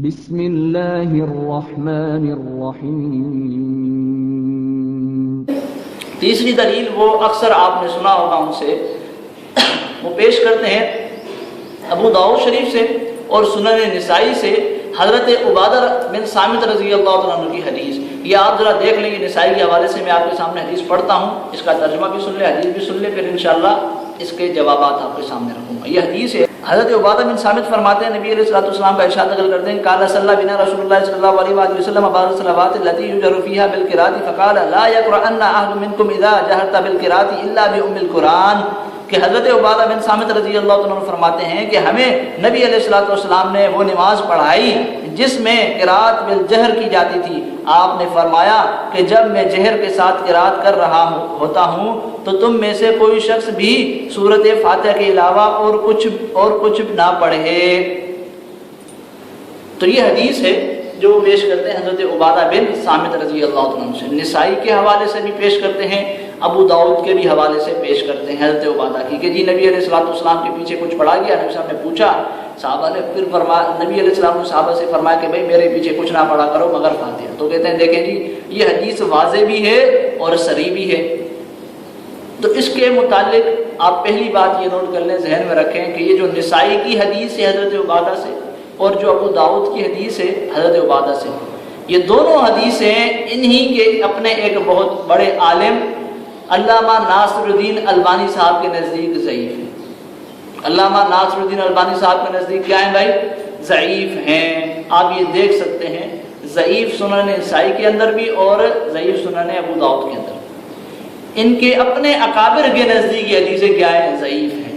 بسم اللہ الرحمن الرحیم۔ تیسری دلیل وہ اکثر آپ نے سنا ہوگا ان سے، وہ پیش کرتے ہیں ابو داؤد شریف سے اور سنن نسائی سے حضرت عبادہ بن صامت رضی اللہ عنہ کی حدیث۔ یہ آپ ذرا دیکھ لیں، نسائی کے حوالے سے میں آپ کے سامنے حدیث پڑھتا ہوں، اس کا ترجمہ بھی سن لیں، حدیث بھی سن لیں، پھر انشاءاللہ اس کے جوابات آپ کے سامنے رکھوں گا۔ یہ حدیث ہے، حضرت عبادہ بن صامت فرماتے ہیں نبی علیہ الصلوۃ والسلام کا ارشاد نقل کرتے ہیں، قال صلی اللہ بنا رسول اللہ صلی اللہ علیہ وآلہ وسلم بعض الصلوات التي يجهر فيها بالقراءة فقال لا يقرأن أحد منكم إذا جهرت بالقراءة إلا بأم القرآن، کہ حضرت عبادہ بن صامت رضی اللہ عنہ فرماتے ہیں کہ ہمیں نبی علیہ الصلوۃ والسلام نے وہ نماز پڑھائی جس میں قراءت بالجہر کی جاتی تھی۔ آپ نے فرمایا کہ جب میں جہر کے ساتھ قراءت کر رہا ہوتا ہوں تو تم میں سے کوئی شخص بھی سورۃ فاتحہ کے علاوہ اور کچھ نہ پڑھے۔ تو یہ حدیث ہے جو پیش کرتے ہیں حضرت عبادہ بن صامت رضی اللہ عنہ سے، نسائی کے حوالے سے بھی پیش کرتے ہیں، ابو داؤد کے بھی حوالے سے پیش کرتے ہیں حضرت عبادہ کی کہ جی نبی علیہ الصلوۃ والسلام کے پیچھے کچھ پڑھا گیا، نبی صاحب نے پوچھا، صحابہ نے پھر نبی علیہ السلام نے صحابہ سے فرمایا کہ بھائی میرے پیچھے کچھ نہ پڑھا کرو مگر فاتحہ۔ تو کہتے ہیں دیکھیں جی یہ حدیث واضح بھی ہے اور صریح بھی ہے۔ تو اس کے متعلق آپ پہلی بات یہ نوٹ کر لیں، ذہن میں رکھیں کہ یہ جو نسائی کی حدیث ہے حضرت عبادہ سے اور جو ابو داؤد کی حدیث ہے حضرت عبادہ سے، یہ دونوں حدیثیں انہی کے اپنے ایک بہت بڑے عالم علامہ ناصر الدین البانی صاحب کے نزدیک ضعیف ہیں۔ علامہ ناصر الدین البانی صاحب کے نزدیک کیا ہیں بھائی؟ ضعیف ہیں۔ آپ یہ دیکھ سکتے ہیں ضعیف سنن نسائی کے اندر بھی اور ضعیف سنن ابو داؤد کے اندر، ان کے اپنے اکابر کے نزدیک یہ حدیثیں کیا ہیں؟ ضعیف ہیں۔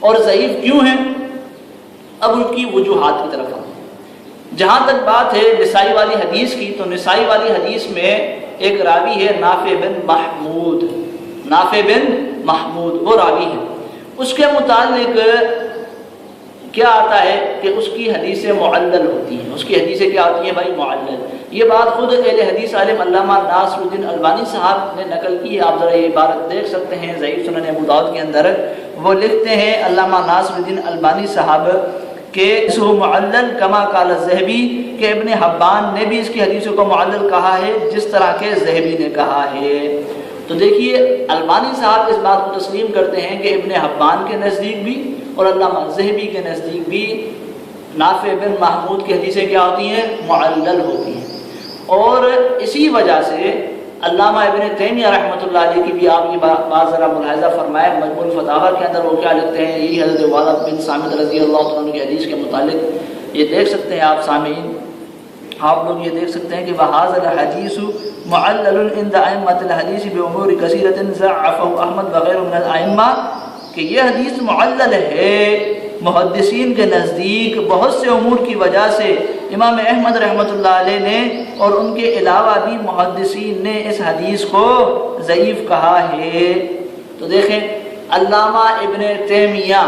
اور ضعیف کیوں ہیں؟ اب ان کی وجوہات کی طرف آتے ہیں۔ جہاں تک بات ہے نسائی والی حدیث کی، تو نسائی والی حدیث میں ایک راوی ہے نافع بن محمود، نافع بن محمود وہ راوی ہے، اس کے متعلق کیا آتا ہے کہ اس کی حدیثیں معلل ہوتی ہیں، اس کی حدیثیں کیا ہوتی ہیں بھائی؟ معلل۔ یہ بات خود اہل حدیث عالم علامہ ناصر الدین البانی صاحب نے نقل کی ہے، آپ ذرا یہ عبارت دیکھ سکتے ہیں ضعیف سنن ابو داؤد کے اندر، وہ لکھتے ہیں علامہ ناصر الدین البانی صاحب کہ اس کو معلل کما قال الذہبی، کہ ابن حبان نے بھی اس کی حدیثوں کو معلل کہا ہے جس طرح کے ذہبی نے کہا ہے۔ تو دیکھیے البانی صاحب اس بات کو تسلیم کرتے ہیں کہ ابن حبان کے نزدیک بھی اور علامہ ذہبی کے نزدیک بھی نافع بن محمود کی حدیثیں کیا ہوتی ہیں؟ معلل ہوتی ہیں۔ اور اسی وجہ سے علامہ ابن تیمیہ رحمۃ اللہ علیہ کی بھی آپ یہ بات ذرا ملاحظہ فرمائے، مجموع الفتاوی کے اندر وہ کیا لکھتے ہیں، یہی حضرت عبادہ بن صامت رضی اللہ عنہ کی حدیث کے متعلق یہ دیکھ سکتے ہیں آپ سامعین، آپ لوگ یہ دیکھ سکتے ہیں کہ وَهَذَا الْحَدِيثُ مُعَلَّلٌ عِنْدَ أَئِمَّةِ الْحَدِيثِ بِأُمُورِ كَثِيرَةٍ ضَعَّفَهُ أَحْمَدُ وغیرہ من الأئمہ، کہ یہ حدیث معلل ہے محدثین کے نزدیک بہت سے امور کی وجہ سے، امام احمد رحمۃ اللہ علیہ نے اور ان کے علاوہ بھی محدثین نے اس حدیث کو ضعیف کہا ہے۔ تو دیکھیں علامہ ابن تیمیہ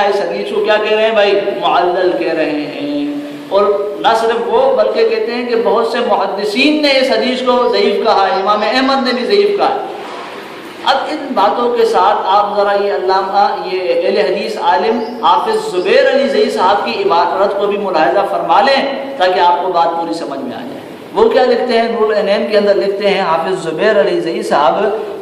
اس حدیث کو کیا کہہ رہے ہیں بھائی؟ معلل کہہ رہے ہیں۔ اور نہ صرف وہ بلکہ کہتے ہیں کہ بہت سے محدثین نے اس حدیث کو ضعیف کہا ہے، امام احمد نے بھی ضعیف کہا ہے۔ اب ان باتوں کے ساتھ آپ ذرا یہ اہل حدیث عالم حافظ زبیر علی زئی صاحب کی عبارت کو بھی ملاحظہ فرما لیں تاکہ آپ کو بات پوری سمجھ میں آ جائے۔ وہ کیا لکھتے ہیں؟ نور العینین کے اندر لکھتے ہیں حافظ زبیر علی زئی صاحب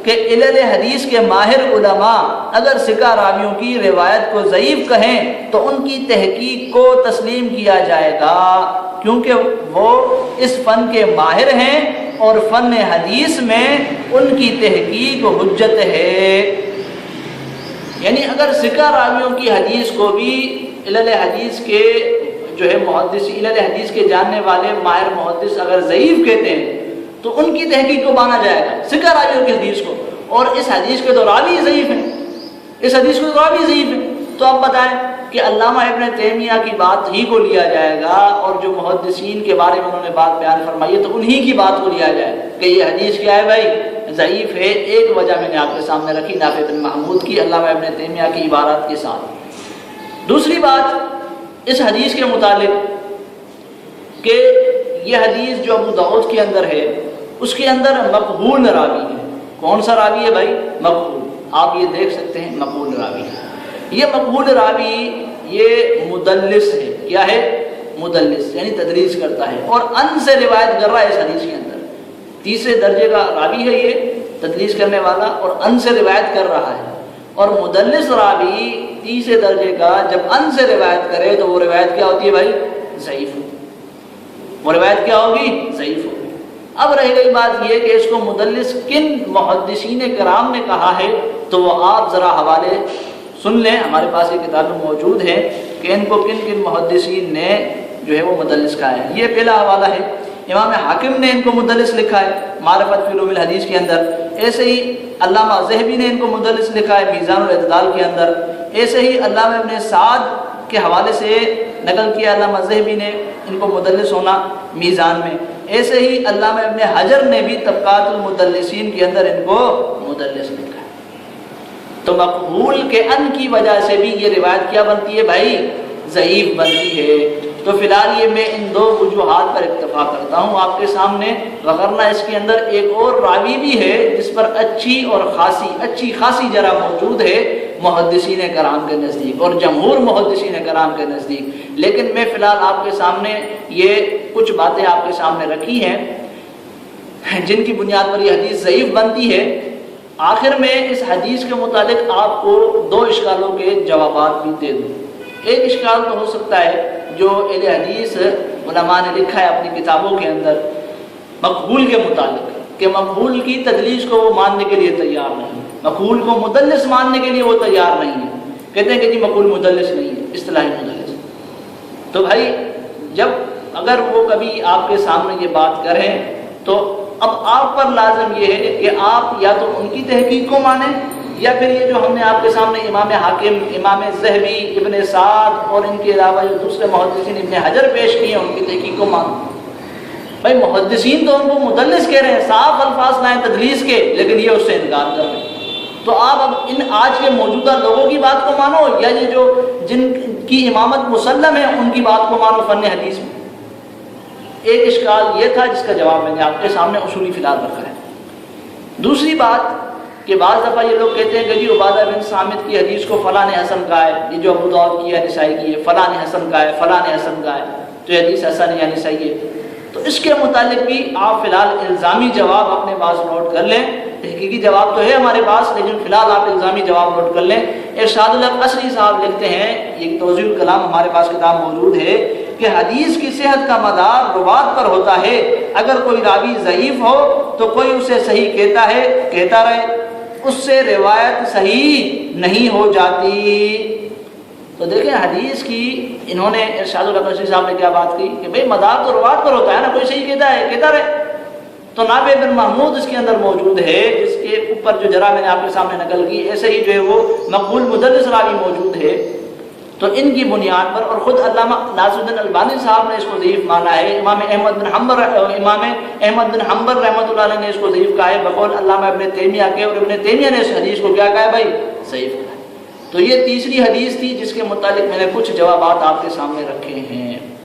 کہ علل حدیث کے ماہر علماء اگر ثقہ راویوں کی روایت کو ضعیف کہیں تو ان کی تحقیق کو تسلیم کیا جائے گا، کیونکہ وہ اس فن کے ماہر ہیں اور فن حدیث میں ان کی تحقیق حجت ہے۔ یعنی اگر ثقہ راویوں کی حدیث کو بھی علل حدیث کے جو ہے محدث، علل حدیث کے جاننے والے ماہر محدث اگر ضعیف کہتے ہیں تو ان کی تحقیق کو مانا جائے گا، ثقہ راویوں کی حدیث کو، اور اس حدیث کے تو راوی ضعیف ہیں، اس حدیث کو تو راوی ضعیف ہیں۔ تو آپ بتائیں کہ علامہ ابن تیمیہ کی بات ہی کو لیا جائے گا، اور جو محدثین کے بارے میں انہوں نے بات بیان فرمائی ہے تو انہی کی بات کو لیا جائے کہ یہ حدیث کیا ہے بھائی؟ ضعیف ہے۔ ایک وجہ میں نے آپ کے سامنے رکھی نافع بن محمود کی علامہ ابن تیمیہ کی عبارات کے ساتھ۔ دوسری بات اس حدیث کے متعلق کہ یہ حدیث جو ابو داؤد کے اندر ہے اس کے اندر مقبول راوی ہے۔ کون سا راوی ہے بھائی؟ مقبول۔ آپ یہ دیکھ سکتے ہیں مقبول راوی۔ یہ مقبول راوی یہ مدلس ہے. کیا ہے؟ مدلس، یعنی تدلیس کرتا ہے اور ان سے روایت کر رہا ہے اس حدیث کے اندر. تیسرے درجے کا راوی ہے یہ تدلیس کرنے والا اور ان سے روایت کر رہا ہے. اور مدلس راوی تیسرے درجے کا جب ان سے روایت کرے تو وہ روایت کیا ہوتی ہے بھائی؟ ضعیف. وہ روایت کیا ہوگی؟ ضعیف ہوگی. اب رہ گئی بات یہ کہ اس کو مدلس کن محدثین کرام نے کہا ہے، تو وہ آپ ذرا حوالے سن لیں. ہمارے پاس یہ کتابیں موجود ہیں کہ ان کو کن کن محدثین نے جو ہے وہ مدلس کہا ہے. یہ پہلا حوالہ ہے، امام حاکم نے ان کو مدلس لکھا ہے معرفت فی علوم الحدیث کے اندر. ایسے ہی علامہ ذہبی نے ان کو مدلس لکھا ہے میزان الاعتدال کے اندر. ایسے ہی علامہ ابن سعد کے حوالے سے نقل کیا علامہ ذہبی نے ان کو مدلس ہونا میزان میں. ایسے ہی علامہ ابن حجر نے بھی طبقات المدلسین کے اندر ان کو مدلس لکھا ہے. تو مقبول کے ان کی وجہ سے بھی یہ روایت کیا بنتی ہے بھائی؟ ضعیف بنتی ہے. تو فی الحال یہ میں ان دو وجوہات پر اکتفا کرتا ہوں آپ کے سامنے، وغیرہ اس کے اندر ایک اور راوی بھی ہے جس پر اچھی خاصی جرح موجود ہے محدثین کرام کے نزدیک اور جمہور محدثین کرام کے نزدیک. لیکن میں فی الحال آپ کے سامنے یہ کچھ باتیں آپ کے سامنے رکھی ہیں جن کی بنیاد پر یہ حدیث ضعیف بنتی ہے. آخر میں اس حدیث کے متعلق آپ کو دو اشکالوں کے جوابات بھی دے دوں. ایک اشکال تو ہو سکتا ہے جو اہل حدیث علماء نے لکھا ہے اپنی کتابوں کے اندر مقبول کے متعلق کہ مقبول کی تدلیس کو وہ ماننے کے لیے تیار نہیں، مقبول کو مدلس ماننے کے لیے وہ تیار نہیں ہے. کہتے ہیں کہ جی مقبول مدلس نہیں ہے، اصطلاحی مدلس. تو بھائی جب اگر وہ کبھی آپ کے سامنے یہ بات کریں تو اب آپ پر لازم یہ ہے کہ آپ یا تو ان کی تحقیق کو مانیں یا پھر یہ جو ہم نے آپ کے سامنے امام حاکم، امام ذہبی، ابن سعد اور ان کے علاوہ جو دوسرے محدثین ابن حجر پیش کیے ہیں ان کی تحقیق کو مانیں. بھائی محدثین تو ان کو مدلس کہہ رہے ہیں، صاف الفاظ لائیں تدلیس کے، لیکن یہ اس سے انکار کر رہے ہیں. تو آپ اب ان آج کے موجودہ لوگوں کی بات کو مانو یا یہ جو جن کی امامت مسلم ہے ان کی بات کو مانو فن حدیث میں. ایک اشکال یہ تھا جس کا جواب میں نے آپ کے سامنے اصولی فی الحال رکھا ہے. دوسری بات کہ بعض دفعہ یہ لوگ کہتے ہیں کہ جی عبادہ بن صامت کی حدیث کو فلاں نے حسن کہا ہے، یہ جو ابو داؤد کی ہے نسائی کی ہے، فلاں نے حسن کہا ہے، فلاں نے حسن کہا ہے، تو یہ حدیث حسن ہے یا نسائی ہے. تو اس کے متعلق بھی آپ فی الحال الزامی جواب اپنے پاس نوٹ کر لیں. تحقیقی جواب تو ہے ہمارے پاس لیکن فی الحال آپ الزامی جواب نوٹ کر لیں. ارشاد الحق قصری صاحب لکھتے ہیں، ایک توضیح الکلام ہمارے پاس کتاب موجود ہے کہ حدیث کی صحت کا مدار روات پر ہوتا ہے. اگر کوئی راوی ضعیف ہو تو کوئی اسے صحیح کہتا ہے، کہتا رہے، اس سے روایت صحیح نہیں ہو جاتی. تو دیکھیں حدیث کی انہوں نے ارشاد الحق صاحب نے کیا بات کی کہ بھئی مدار تو روات پر ہوتا ہے نا، کوئی صحیح کہتا ہے کہتا رہے. تو نافع بن محمود اس کے اندر موجود ہے جس کے اوپر جو جرح میں نے آپ کے سامنے نقل کی، ایسے ہی جو ہے وہ مقبول مدلس راوی موجود ہے. تو ان کی بنیاد پر اور خود علامہ ناصر الدین البانی صاحب نے اس کو ضعیف مانا ہے. امام احمد بن حنبل رحمۃ اللہ علیہ نے اس کو ضعیف کہا ہے بقول علامہ ابن تیمیہ کے، اور ابن تیمیہ نے اس حدیث کو کیا کہا ہے بھائی؟ ضعیف کہا ہے. تو یہ تیسری حدیث تھی جس کے متعلق میں نے کچھ جوابات آپ کے سامنے رکھے ہیں.